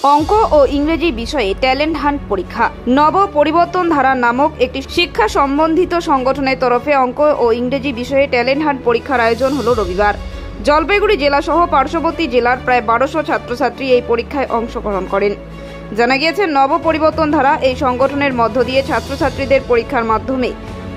অঙ্ক ও ইংরেজি বিষয়ে ট্যালেন্ট হান্ট পরীক্ষা। নব পরিবর্তন ধারা নামক একটি শিক্ষা সম্বন্ধিত সংগঠনের তরফে অঙ্ক ও ইংরেজি বিষয়ে ট্যালেন্ট হান্ট পরীক্ষার আয়োজন হলো রবিবার। জলপাইগুড়ি জেলা সহ পার্শ্ববর্তী জেলার প্রায় 1200 ছাত্রছাত্রী এই পরীক্ষায় অংশগ্রহণ করেন। জানা গিয়েছে, নব পরিবর্তন ধারা এই সংগঠনের মধ্য দিয়ে ছাত্রছাত্রীদের পরীক্ষার মাধ্যমে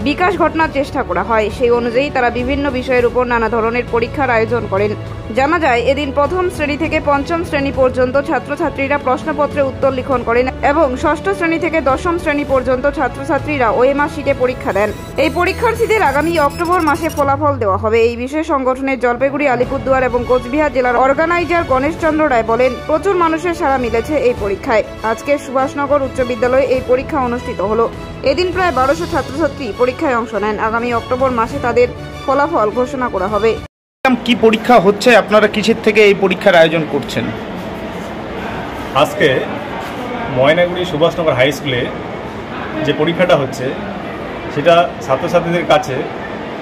বিকাশ ঘটানোর চেষ্টা করা হয়। সেই অনুযায়ী তারা বিভিন্ন বিষয়ের উপর নানা ধরনের পরীক্ষার আয়োজন করেন। জানা যায়, এদিন প্রথম শ্রেণী থেকে পঞ্চম শ্রেণী পর্যন্ত ছাত্রছাত্রীরা প্রশ্নপত্রে উত্তর লিখন করেন এবং ষষ্ঠ শ্রেণী থেকে দশম শ্রেণী পর্যন্ত ছাত্রছাত্রীরা ওএমআর শিটে পরীক্ষা দেন। এই পরীক্ষার্থীদের আগামী অক্টোবর মাসে ফলাফল দেওয়া হবে। এই বিষয়ে সংগঠনের জলপাইগুড়ি, আলিপুরদুয়ার এবং কোচবিহার জেলার অর্গানাইজার গণেশ চন্দ্র রায় বলেন, প্রচুর মানুষের সাড়া মিলেছে এই পরীক্ষায়। আজকে সুভাষনগর উচ্চ বিদ্যালয়ে এই পরীক্ষা অনুষ্ঠিত হলো। এদিন প্রায় 1200 ছাত্রছাত্রী পরীক্ষায় অংশ নেন। আগামী অক্টোবর মাসে তাদের ফলাফল ঘোষণা করা হবে। কি পরীক্ষা হচ্ছে, আপনারা কিসের থেকে এই পরীক্ষার আয়োজন করছেন? আজকে ময়নাগুড়ি সুভাষনগর হাই স্কুলে যে পরীক্ষাটা হচ্ছে সেটা ছাত্রছাত্রীদের কাছে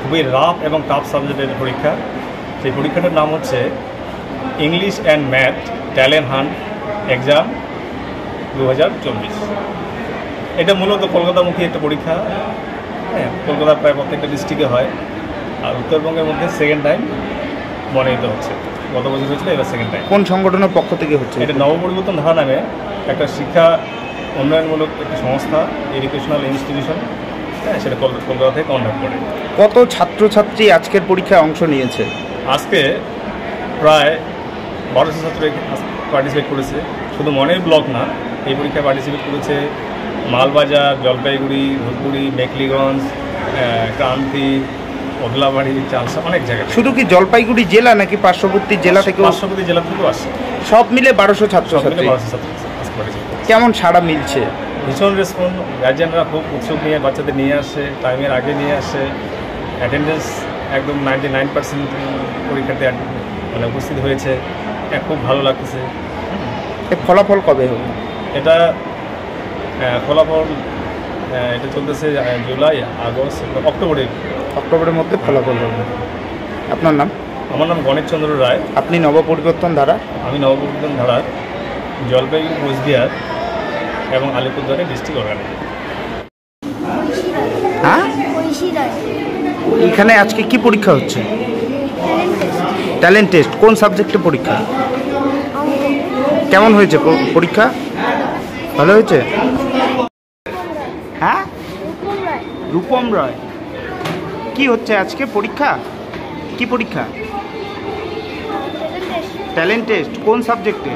খুবই রাফ এবং টাফ সাবজেক্টের পরীক্ষা। সেই পরীক্ষাটার নাম হচ্ছে English and math talent hunt exam 2024। এটা মূলত কলকাতামুখী একটা পরীক্ষা। কলকাতার প্রায় প্রত্যেকটা ডিস্ট্রিক্টে হয়, আর উত্তরবঙ্গের মধ্যে সেকেন্ড টাইম মনোনীত হচ্ছে। গত বছর হয়েছিল, এবার সেকেন্ড টাইম। কোন সংগঠনের পক্ষ থেকে হচ্ছে? এটা নবপরিবর্তন ধারা নামে একটা শিক্ষা উন্নয়নমূলক একটি সংস্থা, এডুকেশনাল ইনস্টিটিউশন, সেটা কলকাতা থেকে কন্ডাক্ট করে। কত ছাত্রছাত্রী আজকের পরীক্ষায় অংশ নিয়েছে? আজকে প্রায় 1200 ছাত্র পার্টিসিপেট করেছে। শুধু মনের ব্লক না, এই পরীক্ষায় পার্টিসিপেট করেছে মালবাজার, জলপাইগুড়ি, ধূপগুড়ি, মেখলিগঞ্জ, ক্রান্তি, ওদলাবাড়ি, চালসা, অনেক জায়গায়। শুধু কি জলপাইগুড়ি জেলা নাকি পার্শ্ববর্তী জেলা থেকে? পার্শ্ববর্তী জেলা থেকেও আসছে। সব মিলে 1200 ছাত্রছাত্রী। কেমন সাড়া মিলছে? ভীষণ রেসপন্স। গার্জিয়ানরা খুব উৎসুক নিয়ে বাচ্চাদের নিয়ে আসে, টাইমের আগে নিয়ে আসে। অ্যাটেন্ডেন্স একদম 99% পরীক্ষাতে মানে উপস্থিত হয়েছে। খুব ভালো লাগতেছে। ফলাফল কবে হবে? এটা ফলাফল এটা চলতেছে জুলাই, আগস্ট, অক্টোবরের মধ্যে ফলাফল হবে। আপনার নাম? আমার নাম গণেশ চন্দ্র রায়। আপনি নবপরিবর্তন ধারা? আমি নবপরিবর্তন ধারার জলপাইগুড়ি, কোচবিহার এবং আলিপুরদুয়ারের ডিস্ট্রিক্ট অর্গানাইজার। হ্যাঁ, এখানে আজকে কি পরীক্ষা হচ্ছে? Talent test. কোন সাবজেক্টে পরীক্ষা? কেমন হয়েছে পরীক্ষা? ভালো হয়েছে? হ্যাঁ, রূপম রায়। কি হচ্ছে আজকে পরীক্ষা? কি পরীক্ষা? Talent test. কোন সাবজেক্টে?